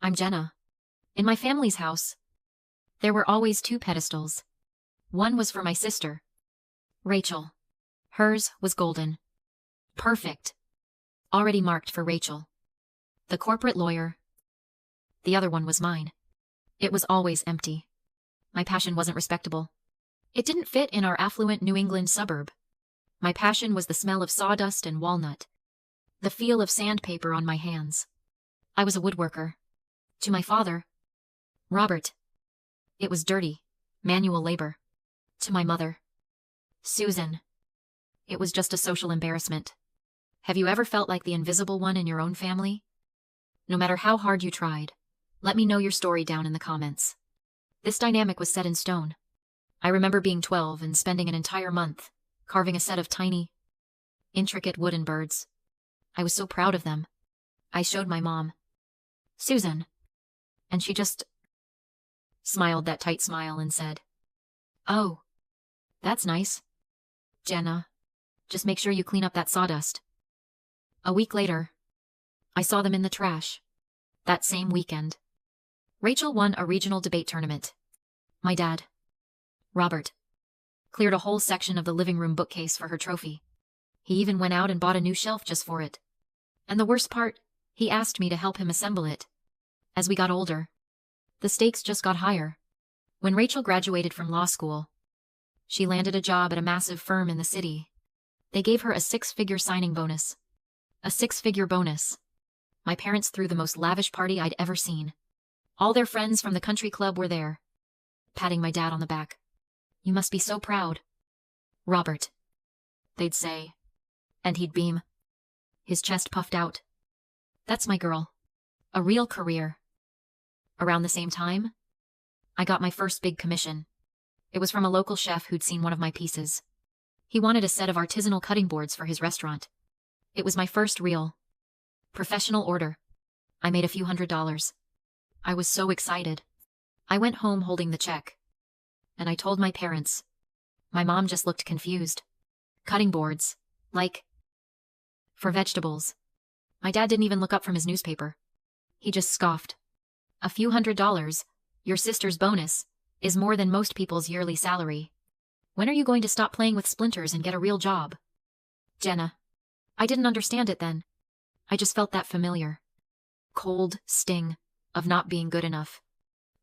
I'm Jenna. In my family's house, there were always two pedestals. One was for my sister, Rachel. Hers was golden. Perfect. Already marked for Rachel, the corporate lawyer. The other one was mine. It was always empty. My passion wasn't respectable. It didn't fit in our affluent New England suburb. My passion was the smell of sawdust and walnut, the feel of sandpaper on my hands. I was a woodworker. To my father, Robert, it was dirty, manual labor. To my mother, Susan, it was just a social embarrassment. Have you ever felt like the invisible one in your own family? No matter how hard you tried, let me know your story down in the comments. This dynamic was set in stone. I remember being 12 and spending an entire month carving a set of tiny, intricate wooden birds. I was so proud of them. I showed my mom, Susan, and she just smiled that tight smile and said, "Oh, that's nice. Jenna, just make sure you clean up that sawdust." A week later, I saw them in the trash. That same weekend, Rachel won a regional debate tournament. My dad, Robert, cleared a whole section of the living room bookcase for her trophy. He even went out and bought a new shelf just for it. And the worst part, he asked me to help him assemble it. As we got older, the stakes just got higher. When Rachel graduated from law school, she landed a job at a massive firm in the city. They gave her a 6-figure signing bonus. A 6-figure bonus. My parents threw the most lavish party I'd ever seen. All their friends from the country club were there, patting my dad on the back. "You must be so proud, Robert," they'd say, and he'd beam. His chest puffed out. "That's my girl. A real career." Around the same time, I got my first big commission. It was from a local chef who'd seen one of my pieces. He wanted a set of artisanal cutting boards for his restaurant. It was my first real, professional order. I made a few $100s. I was so excited. I went home holding the check, and I told my parents. My mom just looked confused. Cutting boards, like, for vegetables. My dad didn't even look up from his newspaper. He just scoffed. "A few $100s, your sister's bonus, is more than most people's yearly salary. When are you going to stop playing with splinters and get a real job?" Jenna. I didn't understand it then. I just felt that familiar, cold sting of not being good enough.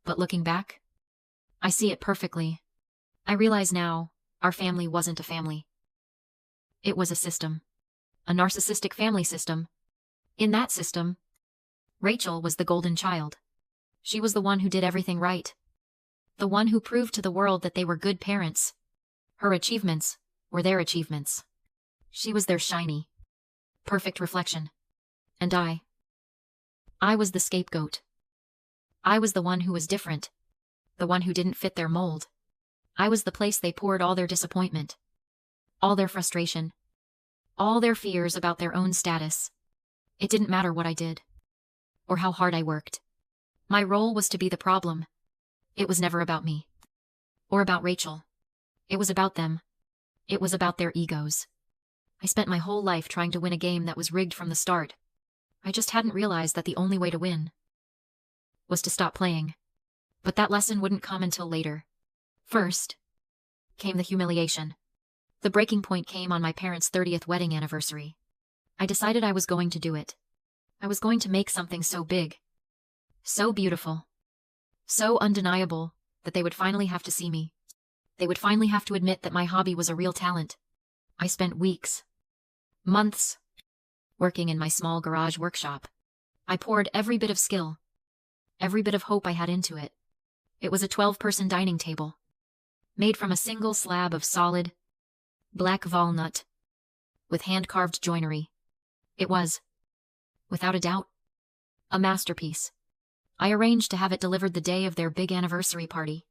But looking back, I see it perfectly. I realize now, our family wasn't a family. It was a system. A narcissistic family system. In that system, Rachel was the golden child. She was the one who did everything right. The one who proved to the world that they were good parents. Her achievements were their achievements. She was their shiny, perfect reflection. And I was the scapegoat. I was the one who was different. The one who didn't fit their mold. I was the place they poured all their disappointment, all their frustration, all their fears about their own status. It didn't matter what I did, or how hard I worked. My role was to be the problem. It was never about me, or about Rachel. It was about them. It was about their egos. I spent my whole life trying to win a game that was rigged from the start. I just hadn't realized that the only way to win was to stop playing. But that lesson wouldn't come until later. First came the humiliation. The breaking point came on my parents' 30th wedding anniversary. I decided I was going to do it. I was going to make something so big, so beautiful, so undeniable that they would finally have to see me. They would finally have to admit that my hobby was a real talent. I spent weeks, months, working in my small garage workshop. I poured every bit of skill, every bit of hope I had into it. It was a 12-person dining table, made from a single slab of solid, black walnut, with hand-carved joinery. It was, without a doubt, a masterpiece. I arranged to have it delivered the day of their big anniversary party.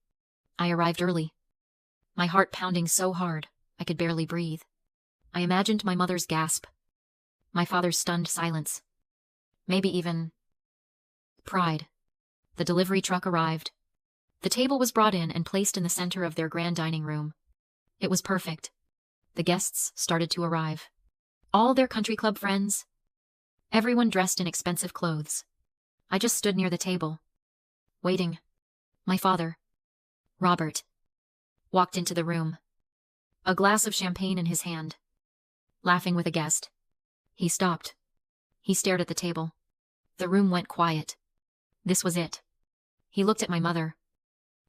I arrived early, my heart pounding so hard I could barely breathe. I imagined my mother's gasp, my father's stunned silence, maybe even pride. The delivery truck arrived. The table was brought in and placed in the center of their grand dining room. It was perfect. The guests started to arrive. All their country club friends. Everyone dressed in expensive clothes. I just stood near the table, waiting. My father, Robert, walked into the room, a glass of champagne in his hand, laughing with a guest. He stopped. He stared at the table. The room went quiet. This was it. He looked at my mother,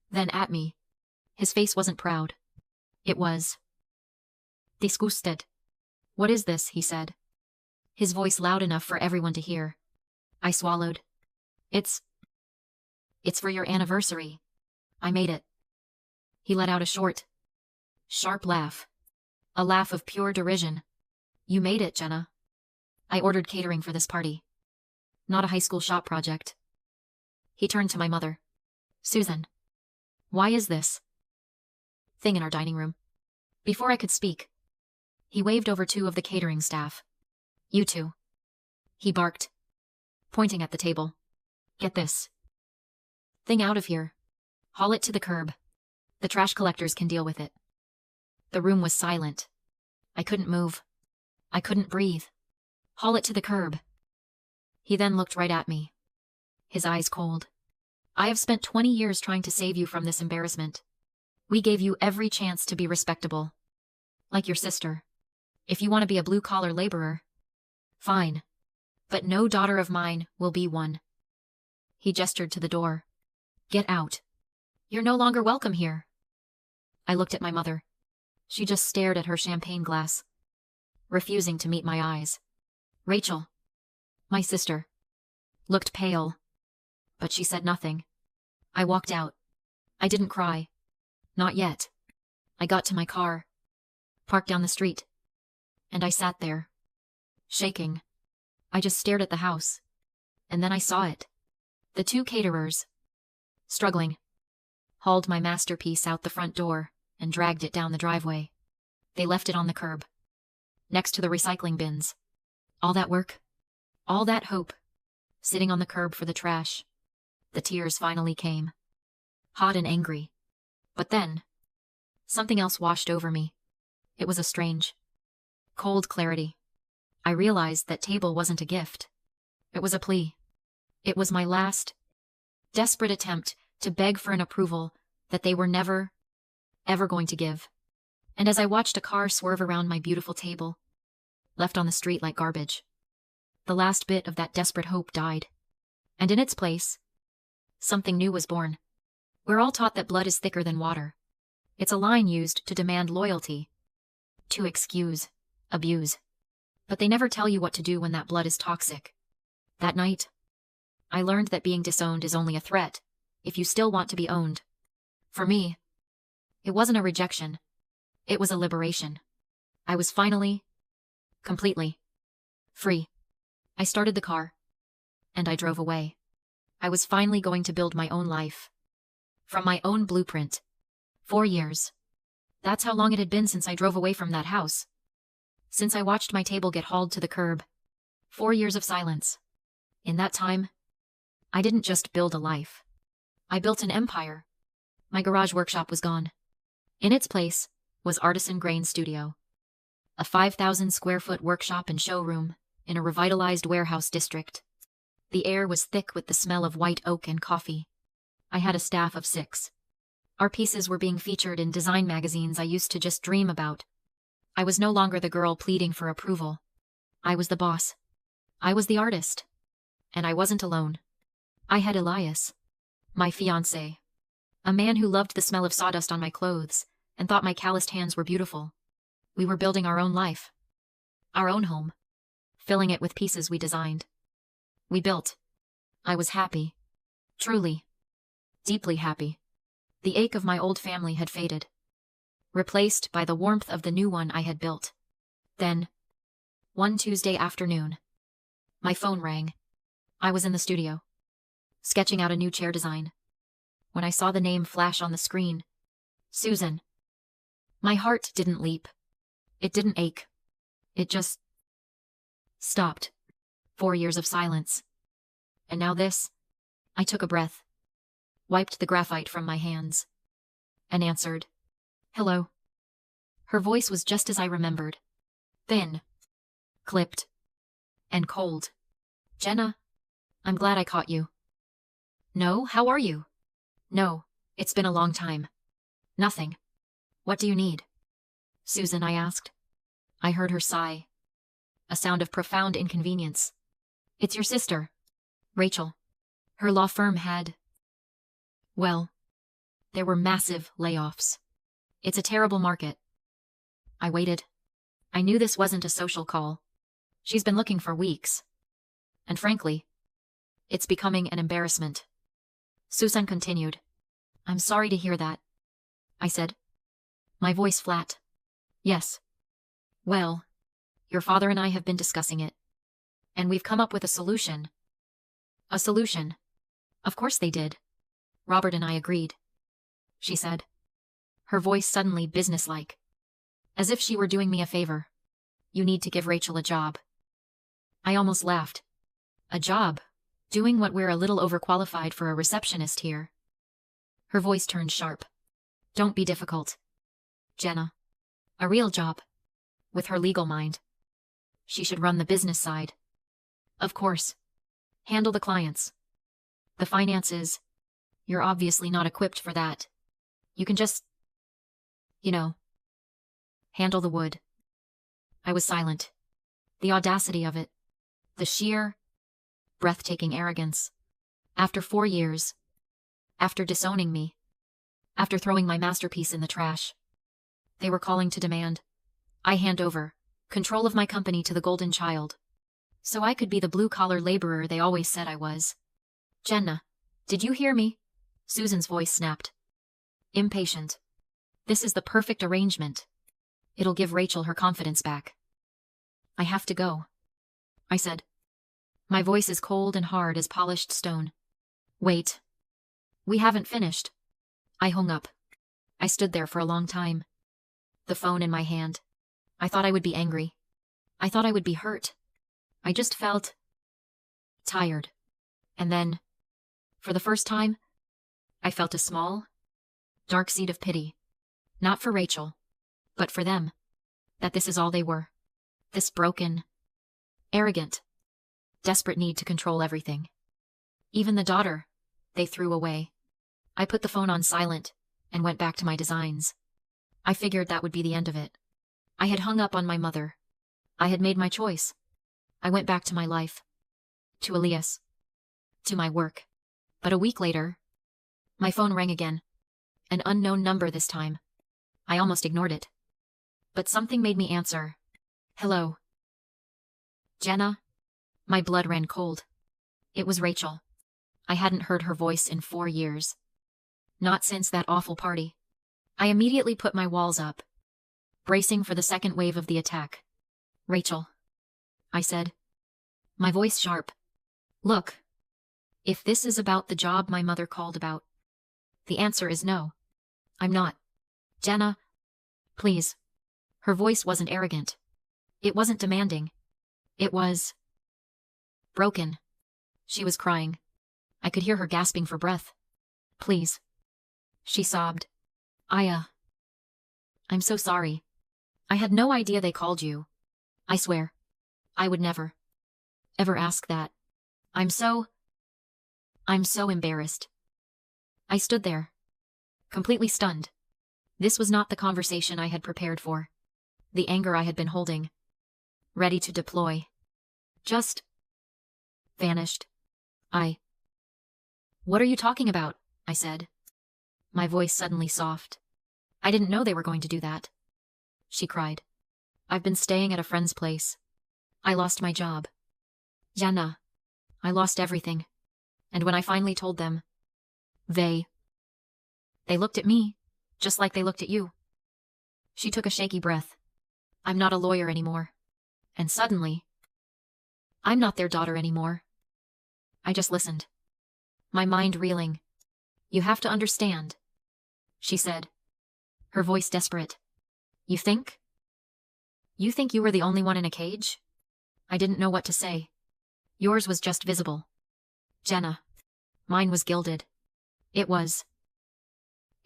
then at me. His face wasn't proud. It was disgusted. What is this? He said, his voice loud enough for everyone to hear. I swallowed. It's for your anniversary. I made it. He let out a short, sharp laugh. A laugh of pure derision. You made it, Jenna. I ordered catering for this party. Not a high school shop project. He turned to my mother. Susan. Why is this thing in our dining room? Before I could speak, he waved over two of the catering staff. You two. He barked, pointing at the table. Get this thing out of here. Haul it to the curb. The trash collectors can deal with it. The room was silent. I couldn't move. I couldn't breathe. Haul it to the curb. He then looked right at me, his eyes cold. I have spent 20 years trying to save you from this embarrassment. We gave you every chance to be respectable. Like your sister. If you want to be a blue-collar laborer, fine. But no daughter of mine will be one. He gestured to the door. Get out. You're no longer welcome here. I looked at my mother. She just stared at her champagne glass, refusing to meet my eyes. Rachel, my sister, looked pale, but she said nothing. I walked out. I didn't cry. Not yet. I got to my car, parked down the street, and I sat there, shaking. I just stared at the house, and then I saw it. The two caterers, struggling, hauled my masterpiece out the front door and dragged it down the driveway. They left it on the curb, next to the recycling bins. All that work, all that hope, sitting on the curb for the trash. The tears finally came, hot and angry. But then, something else washed over me. It was a strange, cold clarity. I realized that table wasn't a gift. It was a plea. It was my last, desperate attempt to beg for an approval that they were never, ever going to give. And as I watched a car swerve around my beautiful table, left on the street like garbage, the last bit of that desperate hope died. And in its place, something new was born. We're all taught that blood is thicker than water. It's a line used to demand loyalty, to excuse abuse. But they never tell you what to do when that blood is toxic. That night, I learned that being disowned is only a threat if you still want to be owned. For me, it wasn't a rejection. It was a liberation. I was finally, completely, free. I started the car, and I drove away. I was finally going to build my own life. From my own blueprint. 4 years. That's how long it had been since I drove away from that house. Since I watched my table get hauled to the curb. 4 years of silence. In that time, I didn't just build a life. I built an empire. My garage workshop was gone. In its place was Artisan Grain Studio, a 5,000 square foot workshop and showroom in a revitalized warehouse district. The air was thick with the smell of white oak and coffee. I had a staff of 6. Our pieces were being featured in design magazines I used to just dream about. I was no longer the girl pleading for approval. I was the boss. I was the artist. And I wasn't alone. I had Elias, my fiancé, a man who loved the smell of sawdust on my clothes and thought my calloused hands were beautiful. We were building our own life, our own home, filling it with pieces we designed. We built. I was happy. Truly. Deeply happy. The ache of my old family had faded, replaced by the warmth of the new one I had built. Then, one Tuesday afternoon, my phone rang. I was in the studio, sketching out a new chair design, when I saw the name flash on the screen. Susan. My heart didn't leap. It didn't ache. It just stopped. 4 years of silence. And now this. I took a breath, wiped the graphite from my hands, and answered. Hello. Her voice was just as I remembered. Thin, clipped, and cold. Jenna, I'm glad I caught you. No, how are you? No, it's been a long time. Nothing. What do you need? Susan, I asked. I heard her sigh. A sound of profound inconvenience. It's your sister, Rachel. Her law firm had... Well, there were massive layoffs. It's a terrible market. I waited. I knew this wasn't a social call. She's been looking for weeks. And frankly, it's becoming an embarrassment. Susan continued. I'm sorry to hear that, I said, my voice flat. Yes. Well, your father and I have been discussing it. And we've come up with a solution. A solution. Of course they did. Robert and I agreed, she said, her voice suddenly businesslike. As if she were doing me a favor. You need to give Rachel a job. I almost laughed. A job? Doing what we're a little overqualified for a receptionist here. Her voice turned sharp. Don't be difficult, Jenna. A real job. With her legal mind. She should run the business side. Of course. Handle the clients. The finances. You're obviously not equipped for that. You can just, handle the wood. I was silent. The audacity of it. The sheer, breathtaking arrogance. After 4 years. After disowning me. After throwing my masterpiece in the trash. They were calling to demand. I hand over control of my company to the golden child. So I could be the blue-collar laborer they always said I was. Jenna, did you hear me? Susan's voice snapped. Impatient. This is the perfect arrangement. It'll give Rachel her confidence back. I have to go, I said. My voice is cold and hard as polished stone. Wait. We haven't finished. I hung up. I stood there for a long time. The phone in my hand. I thought I would be angry. I thought I would be hurt. I just felt tired. And then, for the first time, I felt a small, dark seed of pity. Not for Rachel, but for them. That this is all they were. This broken, arrogant, desperate need to control everything. Even the daughter, they threw away. I put the phone on silent and went back to my designs. I figured that would be the end of it. I had hung up on my mother. I had made my choice. I went back to my life. To Elias. To my work. But a week later, my phone rang again. An unknown number this time. I almost ignored it. But something made me answer. Hello. Jenna? My blood ran cold. It was Rachel. I hadn't heard her voice in 4 years. Not since that awful party. I immediately put my walls up, bracing for the second wave of the attack. Rachel, I said, my voice sharp. Look, if this is about the job my mother called about, the answer is no. I'm not. Jenna, please. Her voice wasn't arrogant. It wasn't demanding. It was broken. She was crying. I could hear her gasping for breath. Please. She sobbed. I'm so sorry. I had no idea they called you. I swear. I would never, ever ask that. I'm so embarrassed. I stood there, completely stunned. This was not the conversation I had prepared for. The anger I had been holding, ready to deploy, just vanished. What are you talking about? I said, my voice suddenly soft. I didn't know they were going to do that. She cried. I've been staying at a friend's place. I lost my job. Jenna. I lost everything. And when I finally told them, they looked at me, just like they looked at you. She took a shaky breath. I'm not a lawyer anymore. And suddenly, I'm not their daughter anymore. I just listened. My mind reeling. You have to understand, she said, her voice desperate. You think? You think you were the only one in a cage? I didn't know what to say. Yours was just visible. Jenna. Mine was gilded. It was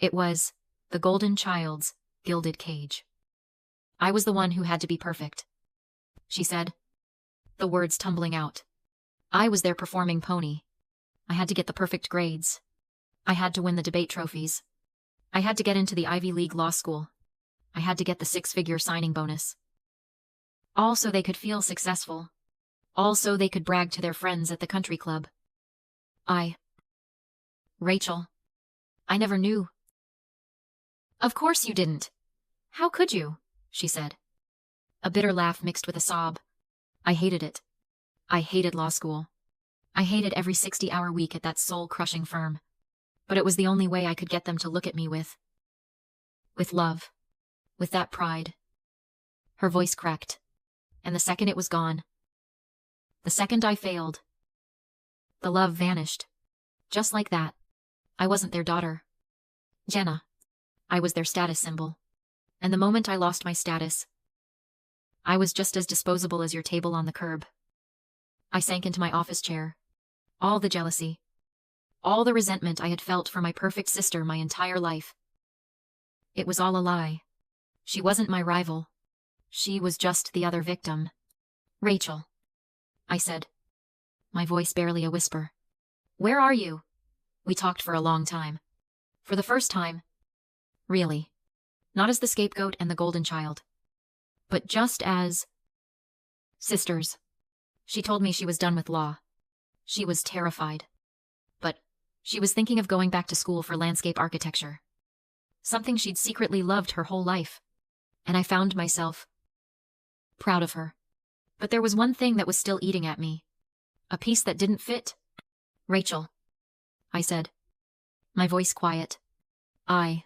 the golden child's gilded cage. I was the one who had to be perfect, she said, the words tumbling out. I was their performing pony. I had to get the perfect grades. I had to win the debate trophies. I had to get into the Ivy League law school. I had to get the six-figure signing bonus. All so they could feel successful. All so they could brag to their friends at the country club. Rachel. I never knew. Of course you didn't. How could you? She said. A bitter laugh mixed with a sob. I hated it. I hated law school. I hated every 60-hour week at that soul-crushing firm. But it was the only way I could get them to look at me with love. With that pride. Her voice cracked. And the second it was gone. The second I failed. The love vanished. Just like that. I wasn't their daughter. Jenna. I was their status symbol. And the moment I lost my status, I was just as disposable as your table on the curb. I sank into my office chair. All the jealousy. All the resentment I had felt for my perfect sister my entire life. It was all a lie. She wasn't my rival. She was just the other victim. Rachel. I said. My voice barely a whisper. Where are you? We talked for a long time. For the first time. Really. Not as the scapegoat and the golden child. But just as sisters. She told me she was done with law. She was terrified. But she was thinking of going back to school for landscape architecture. Something she'd secretly loved her whole life. And I found myself proud of her. But there was one thing that was still eating at me. A piece that didn't fit. Rachel. I said. My voice quiet. I'm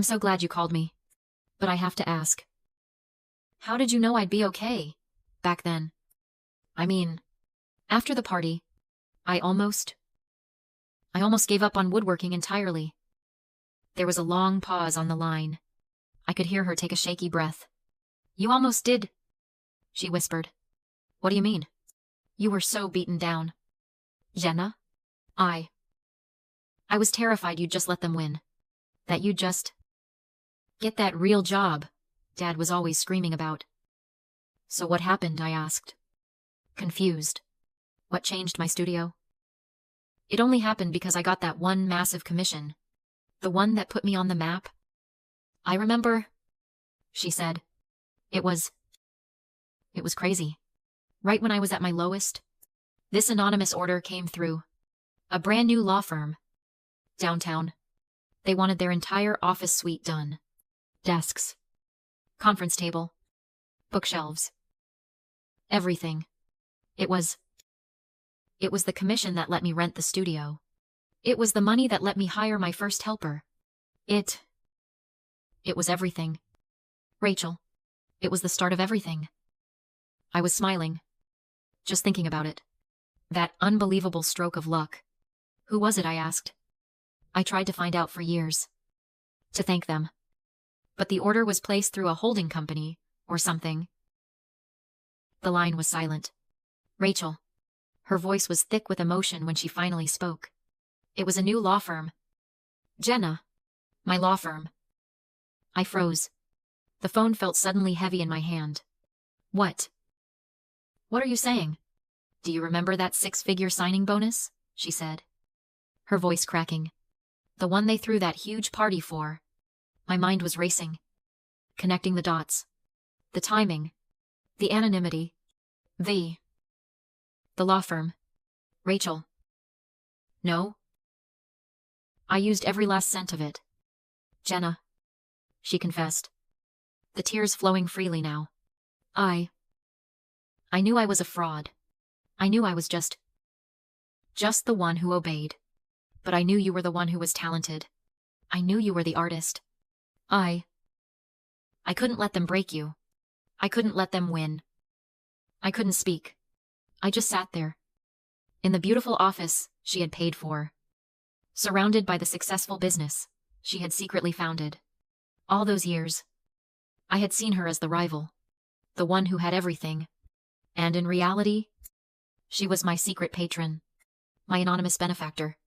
so glad you called me. But I have to ask. How did you know I'd be okay? Back then. I mean, after the party, I almost gave up on woodworking entirely. There was a long pause on the line. I could hear her take a shaky breath. You almost did, she whispered. What do you mean? You were so beaten down. Jenna? I was terrified you'd just let them win. That you'd just get that real job Dad was always screaming about. So what happened? I asked. Confused. What changed my studio? It only happened because I got that one massive commission. The one that put me on the map. I remember, she said. It was crazy. Right when I was at my lowest, this anonymous order came through. A brand new law firm. Downtown. They wanted their entire office suite done. Desks. Conference table. Bookshelves. Everything. It was the commission that let me rent the studio. It was the money that let me hire my first helper. It was everything. Rachel. It was the start of everything. I was smiling. Just thinking about it. That unbelievable stroke of luck. Who was it? I asked. I tried to find out for years. To thank them. But the order was placed through a holding company, or something. The line was silent. Rachel. Her voice was thick with emotion when she finally spoke. It was a new law firm. Jenna. My law firm. I froze. The phone felt suddenly heavy in my hand. What? What are you saying? Do you remember that six-figure signing bonus? She said. Her voice cracking. The one they threw that huge party for. My mind was racing. Connecting the dots. The timing. The anonymity. The law firm. Rachel. No. I used every last cent of it. Jenna. She confessed. The tears flowing freely now. I knew I was a fraud. I knew I was just the one who obeyed. But I knew you were the one who was talented. I knew you were the artist. I couldn't let them break you. I couldn't let them win. I couldn't speak. I just sat there. In the beautiful office she had paid for. Surrounded by the successful business she had secretly founded. All those years, I had seen her as the rival. The one who had everything. And in reality, she was my secret patron. My anonymous benefactor.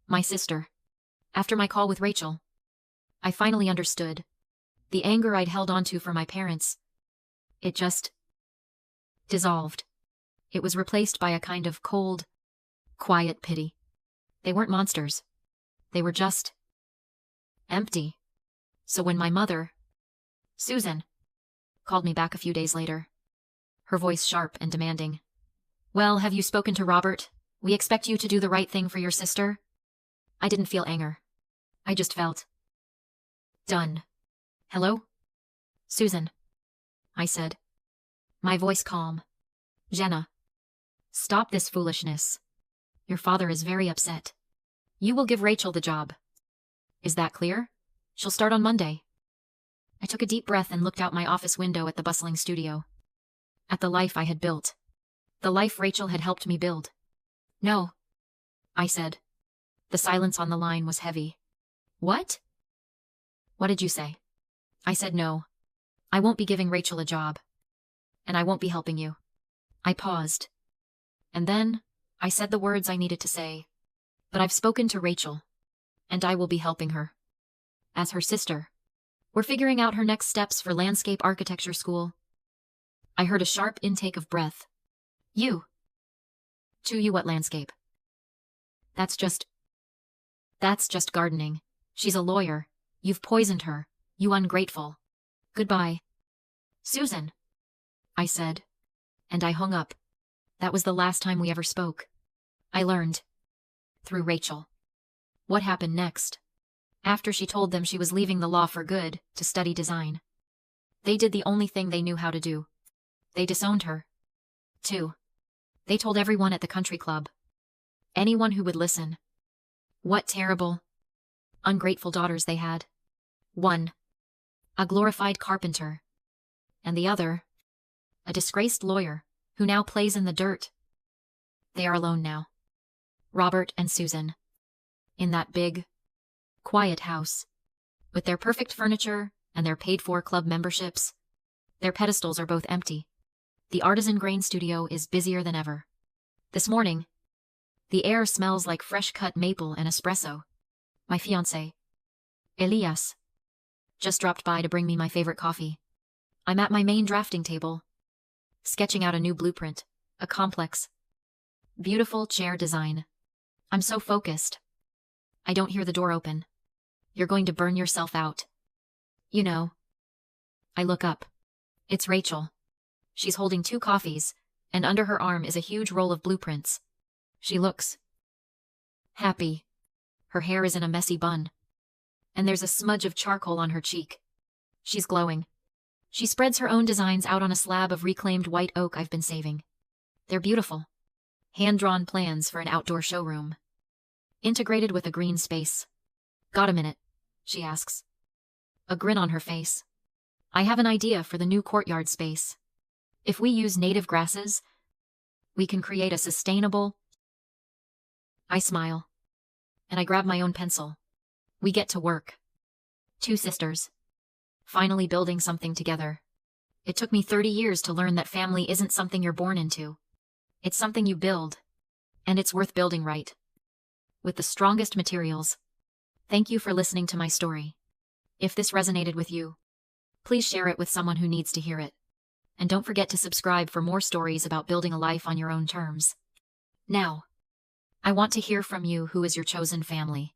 My sister. After my call with Rachel, I finally understood. The anger I'd held onto for my parents. It just dissolved. It was replaced by a kind of cold Quiet pity. They weren't monsters. They were just empty. So when my mother, Susan, called me back a few days later, her voice sharp and demanding, "Well, have you spoken to Robert? We expect you to do the right thing for your sister." I didn't feel anger. I just felt done. "Hello? Susan," I said, my voice calm. "Jenna, stop this foolishness. Your father is very upset. You will give Rachel the job. Is that clear? She'll start on Monday." I took a deep breath and looked out my office window at the bustling studio. At the life I had built. The life Rachel had helped me build. "No," I said. The silence on the line was heavy. "What?" "What did you say?" I said no. I won't be giving Rachel a job. And I won't be helping you. I paused. And then I said the words I needed to say. But I've spoken to Rachel. And I will be helping her. As her sister. We're figuring out her next steps for landscape architecture school. I heard a sharp intake of breath. "You. To you what landscape?" That's just gardening. She's a lawyer. You've poisoned her. You ungrateful. Goodbye. "Susan," I said. And I hung up. That was the last time we ever spoke. I learned. Through Rachel. What happened next? After she told them she was leaving the law for good, to study design. They did the only thing they knew how to do. They disowned her. 2. They told everyone at the country club. Anyone who would listen. What terrible, ungrateful daughters they had. One, a glorified carpenter. And the other, a disgraced lawyer, who now plays in the dirt. They are alone now. Robert and Susan. In that big, quiet house. With their perfect furniture and their paid-for club memberships. Their pedestals are both empty. The artisan grain studio is busier than ever. This morning, the air smells like fresh-cut maple and espresso. My fiancé, Elias, just dropped by to bring me my favorite coffee. I'm at my main drafting table, sketching out a new blueprint, a complex, beautiful chair design. I'm so focused. I don't hear the door open. "You're going to burn yourself out. You know." I look up. It's Rachel. She's holding 2 coffees, and under her arm is a huge roll of blueprints. She looks happy. Her hair is in a messy bun. And there's a smudge of charcoal on her cheek. She's glowing. She spreads her own designs out on a slab of reclaimed white oak I've been saving. They're beautiful. Hand-drawn plans for an outdoor showroom. Integrated with a green space. "Got a minute?" she asks. A grin on her face. "I have an idea for the new courtyard space. If we use native grasses, we can create a sustainable..." I smile. And I grab my own pencil. We get to work. 2 sisters. Finally building something together. It took me 30 years to learn that family isn't something you're born into. It's something you build. And it's worth building right. With the strongest materials. Thank you for listening to my story. If this resonated with you, please share it with someone who needs to hear it. And don't forget to subscribe for more stories about building a life on your own terms. Now, I want to hear from you. Who is your chosen family?